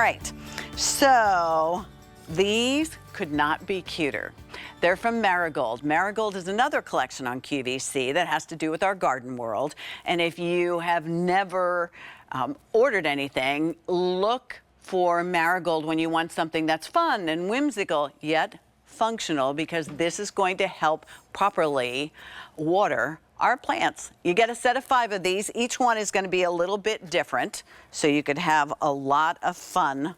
right, so these could not be cuter. They're from Marigold. Marigold is another collection on QVC that has to do with our garden world. And if you have never ordered anything, look for Marigold when you want something that's fun and whimsical, yet functional, because this is going to help properly water our plants. You get a set of 5 of these. Each one is going to be a little bit different, so you could have a lot of fun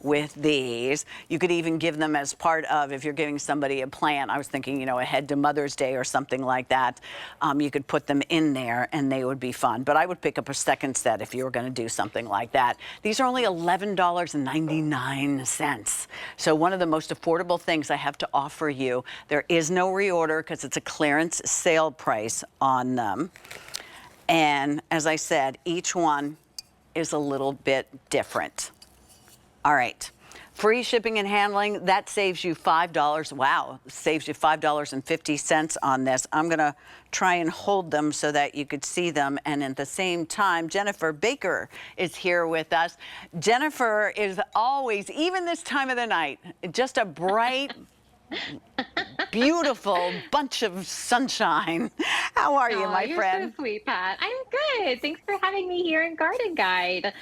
with these. You could even give them as part of, if you're giving somebody a plant, I was thinking, you know, ahead to Mother's Day or something like that, you could put them in there and they would be fun. But I would pick up a second set if you were going to do something like that. These are only $11.99. So one of the most affordable things I have to offer you. There is no reorder because it's a clearance sale price on them. And as I said, each one is a little bit different. All right, free shipping and handling, that saves you $5. Wow, saves you $5.50 on this. I'm gonna try and hold them so that you could see them. And at the same time, Jennifer Baker is here with us. Jennifer is always, even this time of the night, just a bright, beautiful bunch of sunshine. How are you, my friend? You're so sweet, Pat. I'm good. Thanks for having me here in Garden Guide.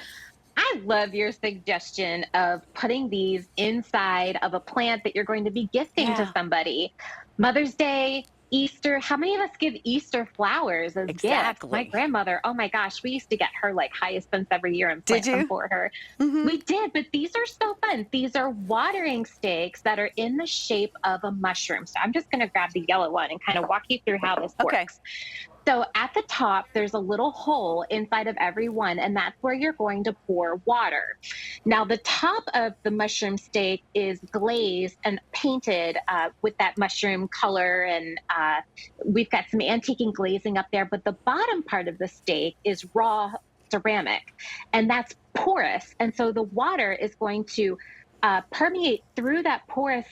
I love your suggestion of putting these inside of a plant that you're going to be gifting to somebody. Mother's Day, Easter. How many of us give Easter flowers as gifts? My grandmother, oh my gosh, we used to get her like hyacinths every year and plant them for her. We did, but these are so fun. These are watering stakes that are in the shape of a mushroom. So I'm just going to grab the yellow one and kind of walk you through how this works. So at the top, there's a little hole inside of every one, and that's where you're going to pour water. Now, the top of the mushroom stake is glazed and painted with that mushroom color, and we've got some antiquing glazing up there, but the bottom part of the stake is raw ceramic, and that's porous. And so the water is going to permeate through that porous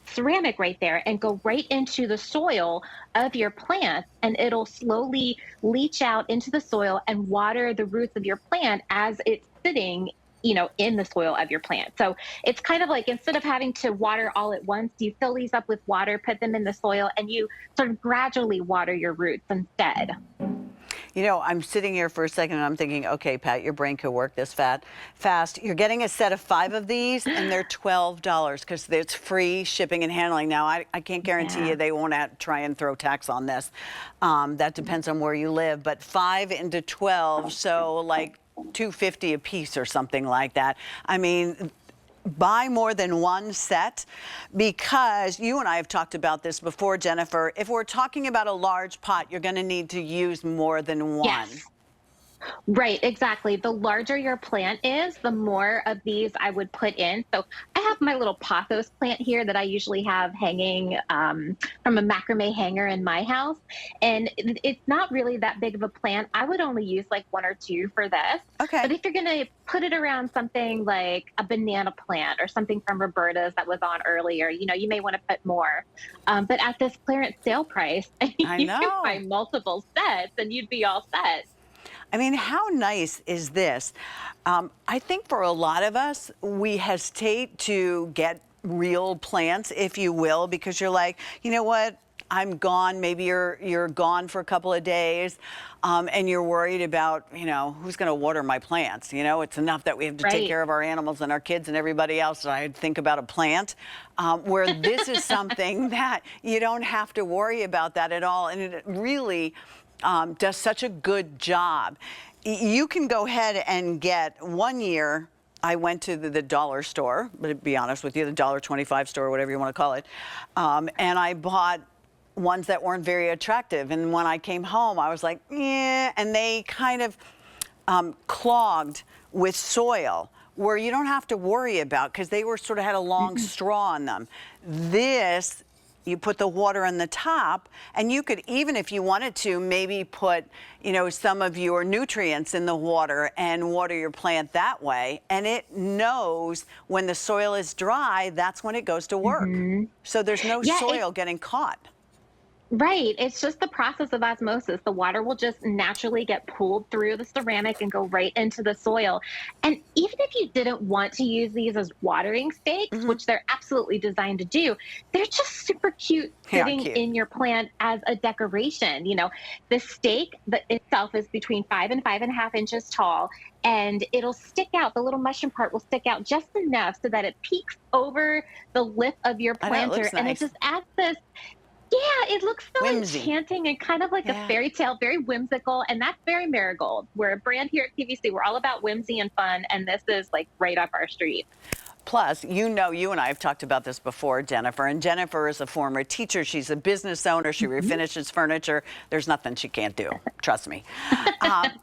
ceramic right there and go right into the soil of your plant, and it'll slowly leach out into the soil and water the roots of your plant as it's sitting, you know, in the soil of your plant. So it's kind of like, instead of having to water all at once, you fill these up with water, put them in the soil, and you sort of gradually water your roots instead. You know, I'm sitting here for a second and I'm thinking, okay, Pat, your brain could work this fast. You're getting a set of 5 of these and they're $12 because it's free shipping and handling. Now, I can't guarantee you they won't try and throw tax on this. That depends on where you live, but 5 into 12, so like $2.50 a piece or something like that. I mean, buy more than one set, because you and I have talked about this before, Jennifer. If we're talking about a large pot, you're going to need to use more than one. Yes. Right, exactly. The larger your plant is, the more of these I would put in. So I have my little pothos plant here that I usually have hanging from a macrame hanger in my house. And it's not really that big of a plant. I would only use like 1 or 2 for this. Okay. But if you're going to put it around something like a banana plant or something from Roberta's that was on earlier, you know, you may want to put more. But at this clearance sale price, you can buy multiple sets and you'd be all set. I mean, how nice is this? I think for a lot of us, we hesitate to get real plants, if you will, because you're like, you know what? I'm gone. Maybe you're gone for a couple of days, and you're worried about, you know, who's going to water my plants. You know, it's enough that we have to take care of our animals and our kids and everybody else. So I'd think about a plant, where this is something that you don't have to worry about that at all, and it really does such a good job. You can go ahead and get 1 year. I went to the dollar store, but to be honest with you, the $1.25 store, whatever you want to call it, and I bought ones that weren't very attractive. And when I came home, I was like, yeah, and they kind of clogged with soil, where you don't have to worry about, because they were sort of had a long straw on them. This, you put the water on the top, and you could, even if you wanted to, maybe put, you know, some of your nutrients in the water and water your plant that way. And it knows when the soil is dry, that's when it goes to work. So there's no soil getting caught. Right. It's just the process of osmosis. The water will just naturally get pulled through the ceramic and go right into the soil. And even if you didn't want to use these as watering stakes, Hmm. which they're absolutely designed to do, they're just super cute Yeah, sitting cute. in your plant as a decoration. The stake itself is between 5 and 5.5 inches tall, and it'll stick out. The little mushroom part will stick out just enough so that it peeks over the lip of your I know it planter, looks and it nice. just adds this. Yeah, it looks so Whimsy. enchanting and kind of like a Yeah. fairy tale, very whimsical, and that's very Marigold. We're a brand here at QVC. We're all about whimsy and fun, and this is like right up our street. Plus, you and I have talked about this before, Jennifer. And Jennifer is a former teacher. She's a business owner. She Mhm. refinishes furniture. There's nothing she can't do. Trust me.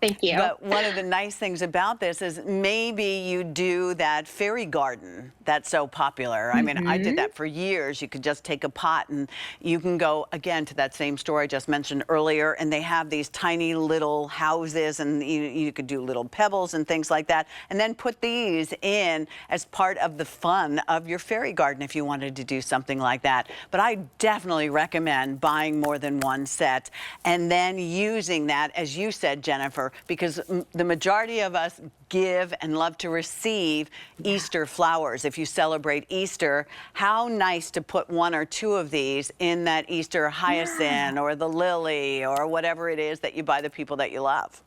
Thank you. But one of the nice things about this is maybe you do that fairy garden that's so popular. I mean, I did Hmm. that for years. You could just take a pot and you can go again to that same store I just mentioned earlier, and they have these tiny little houses, and you could do little pebbles and things like that, and then put these in as part of the fun of your fairy garden if you wanted to do something like that. But I definitely recommend buying more than one set and then using that, as you said, Jennifer, because the majority of us give and love to receive Yeah. Easter flowers. If you celebrate Easter, how nice to put one or two of these in that Easter Yeah. hyacinth or the lily or whatever it is that you buy the people that you love.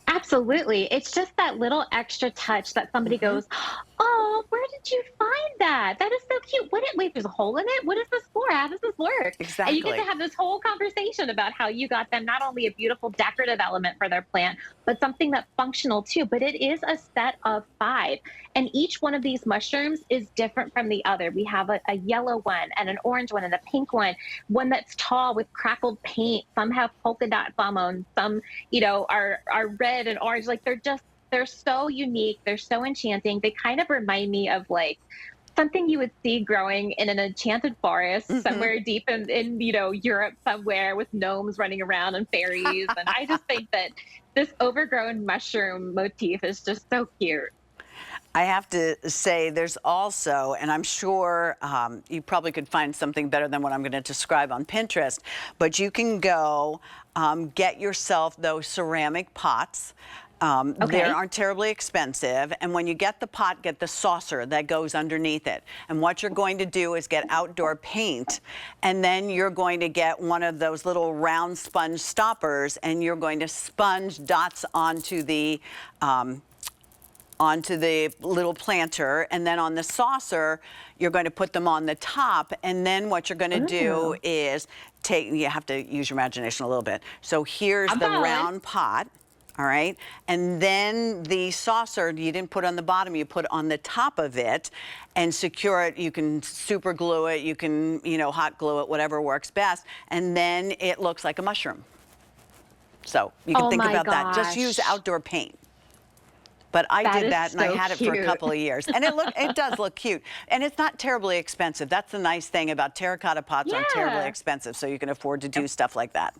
Absolutely. It's just that little extra touch that somebody Hmm. goes, "Oh, where did you find that? That is so cute. Wait, there's a hole in it? What is this for? How does this work?" And you get to Exactly. have this whole conversation about how you got them not only a beautiful decorative element for their plant, but something that's functional too. But it is a set of five. And each one of these mushrooms is different from the other. We have a yellow one and an orange one and a pink one that's tall with crackled paint. Some have polka dots on them. Some are red and orange. Like they're so unique. They're so enchanting. They kind of remind me of like something you would see growing in an enchanted forest Hmm. somewhere deep in Europe somewhere with gnomes running around and fairies. And I just think that this overgrown mushroom motif is just so cute. I have to say, there's also, and I'm sure you probably could find something better than what I'm going to describe on Pinterest, but you can go get yourself those ceramic pots. They Okay. aren't terribly expensive. And when you get the pot, get the saucer that goes underneath it. And what you're going to do is get outdoor paint, and then you're going to get one of those little round sponge stoppers, and you're going to sponge dots onto the little planter, and then on the saucer you're going to put them on the top, and then what you're going to do Ooh, is you have to use your imagination a little bit. So here's I'm the following. round pot, all right, and then the saucer you didn't put on the bottom, you put on the top of it and secure it. You can super glue it, you can hot glue it, whatever works best, and then it looks like a mushroom. So you can Oh think my about that. Just use gosh. outdoor paint. But I That did is that and I so had it for a cute. couple of years. And it does look cute. And it's not terribly expensive. That's the nice thing about terracotta pots aren't terribly Yeah. expensive, so you can afford to do stuff like that.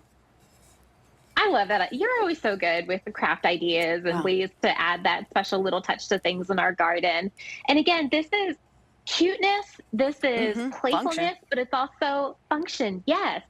I love that. You're always so good with the craft ideas and Well, ways to add that special little touch to things in our garden. And again, this is cuteness, this is function. playfulness, but it's also function. Yes.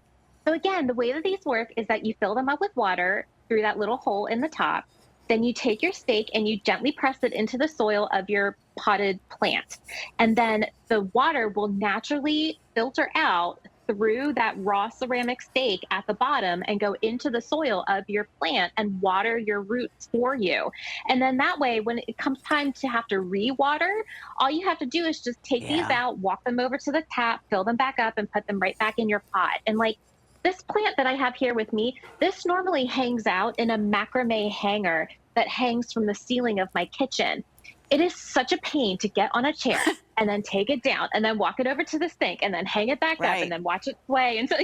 So again, the way that these work is that you fill them up with water through that little hole in the top. Then you take your stake and you gently press it into the soil of your potted plant. And then the water will naturally filter out through that raw ceramic stake at the bottom and go into the soil of your plant and water your roots for you. And then that way, when it comes time to have to re-water, all you have to do is just take these Yeah. out, walk them over to the tap, fill them back up, and put them right back in your pot. And like this plant that I have here with me, this normally hangs out in a macrame hanger that hangs from the ceiling of my kitchen. It is such a pain to get on a chair and then take it down and then walk it over to the sink and then hang it back up and Right. then watch it sway. And so,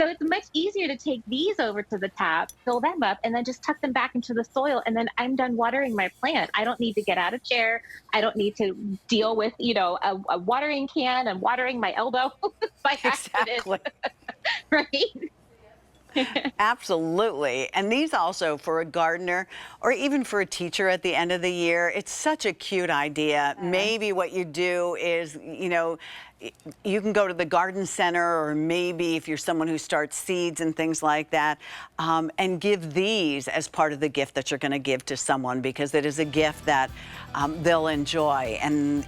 so it's much easier to take these over to the tap, fill them up, and then just tuck them back into the soil. And then I'm done watering my plant. I don't need to get out of chair. I don't need to deal with, a watering can and watering my elbow by accident, Exactly. right? Absolutely. And these also for a gardener or even for a teacher at the end of the year, it's such a cute idea. Maybe what you do is, you can go to the garden center, or maybe if you're someone who starts seeds and things like that, and give these as part of the gift that you're going to give to someone, because it is a gift that they'll enjoy. And,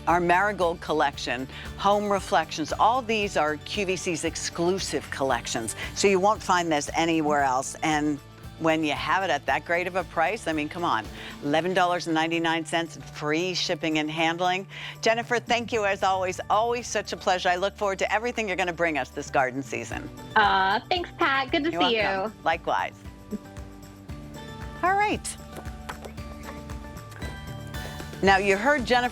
our Marigold collection, Home Reflections, all these are QVC's exclusive collections. So you won't find this anywhere else. And when you have it at that great of a price, I mean, come on, $11.99, free shipping and handling. Jennifer, thank you as always. Always such a pleasure. I look forward to everything you're going to bring us this garden season. Thanks, Pat. Good to see you. Likewise. All right. Now, you heard Jennifer